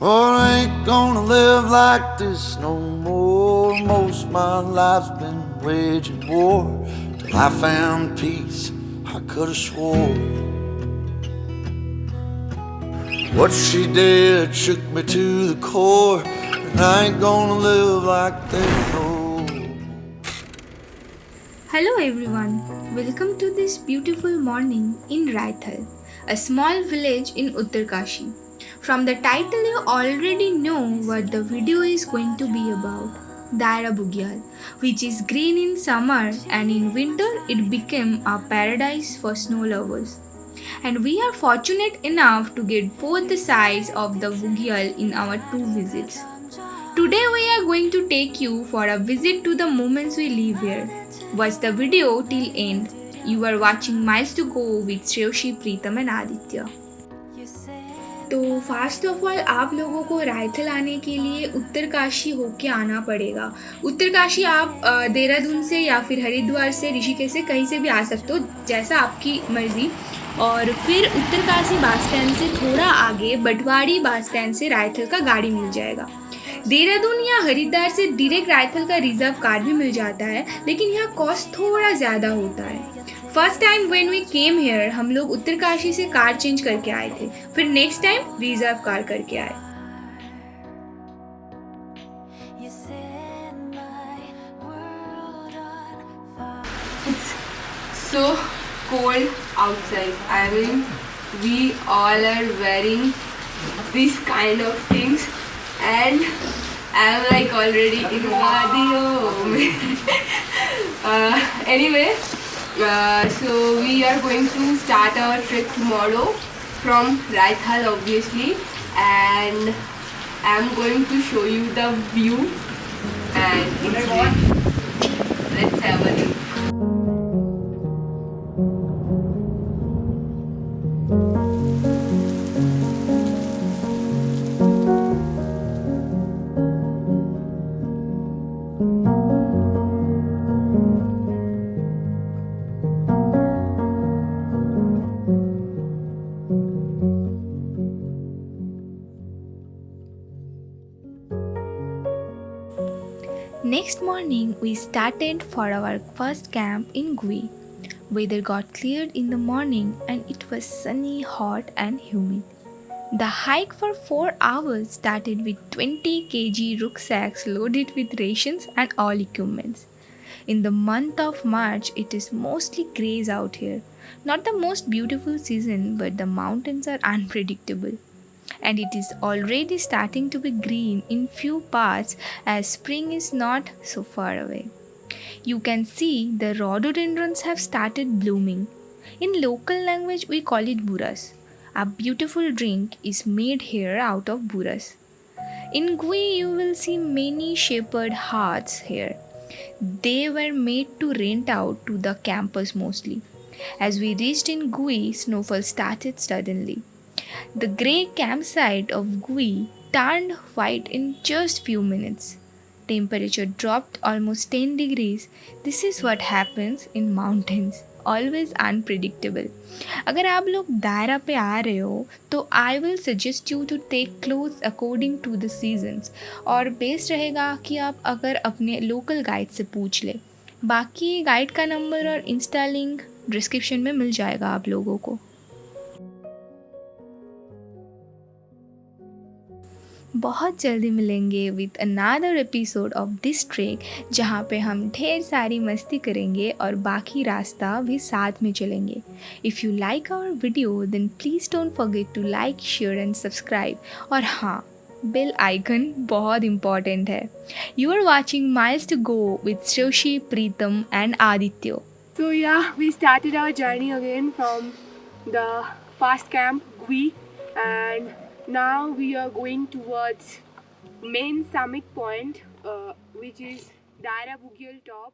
Oh, I ain't gonna live like this no more. Most my life's been waging war till I found peace. I could have swore what she did shook me to the core, and I ain't gonna live like that no more. Hello everyone, welcome to this beautiful morning in Raithal, a small village in Uttarkashi. From the title you already know what the video is going to be about. Dayara Bugyal, which is green in summer and in winter it became a paradise for snow lovers. And we are fortunate enough to get both the sides of the Bugyal in our two visits. Today we are going to take you for a visit to the moments we live here. Watch the video till end. You are watching Miles to Go with Shreyoshi, Preetam and Aditya. तो first of all आप लोगों को रायथल आने के लिए उत्तरकाशी होके आना पड़ेगा। उत्तरकाशी आप देहरादून से या फिर हरिद्वार से ऋषिकेश से कहीं से भी आ सकते हो, जैसा आपकी मर्ज़ी। और फिर उत्तरकाशी बस स्टैंड से थोड़ा आगे बटवाड़ी बस स्टैंड से रायथल का गाड़ी मिल जाएगा। देहरादून या हरिद्वार से डायरेक्ट रायथल का रिजर्व कार भी मिल जाता है, लेकिन यहाँ कॉस्ट थोड़ा ज़्यादा होता है। First time when we came here हम लोग उत्तरकाशी से कार चेंज करके आए थे, फिर नेक्स्ट टाइम रिजर्व कार करके आए। So cold outside. I mean, we all are wearing these kind of things, and I'm like already in Wadi. Anyway, so we are going to start our trip tomorrow from Raithal, obviously, and I'm going to show you the view. And let's have a look. Next morning, we started for our first camp in Gui. Weather got cleared in the morning and it was sunny, hot and humid. The hike for 4 hours started with 20 kg rucksacks loaded with rations and all equipments. In the month of March, it is mostly grays out here. Not the most beautiful season, but the mountains are unpredictable. And it is already starting to be green in few parts as spring is not so far away. You can see the rhododendrons have started blooming. In local language we call it buras. A beautiful drink is made here out of buras. In Gui you will see many shepherd huts here. They were made to rent out to the campers mostly. As we reached in Gui, snowfall started suddenly. The grey campsite of Gui turned white in just few minutes. Temperature dropped almost 10 degrees. This is what happens in mountains. Always unpredictable. अगर आप लोग दायरा पे आ रहे हो तो I will suggest you to take clothes according to the seasons, और best रहेगा कि आप अगर अपने लोकल गाइड से पूछ ले। बाकी गाइड का नंबर और इंस्टा लिंक डिस्क्रिप्शन में मिल जाएगा आप लोगों को। बहुत जल्दी मिलेंगे with another episode of this trek, जहाँ पे हम ढेर सारी मस्ती करेंगे और बाकी रास्ता भी साथ में चलेंगे। If you like our video then please don't forget to like, share and subscribe. और हाँ, बेल आइकन बहुत इम्पॉर्टेंट है। You are watching miles to go with Shreyoshi, Pritam and Aditya. So yeah, we started our journey again from the first camp, Gui, and now we are going towards main summit point, which is Dayara Bugyal top.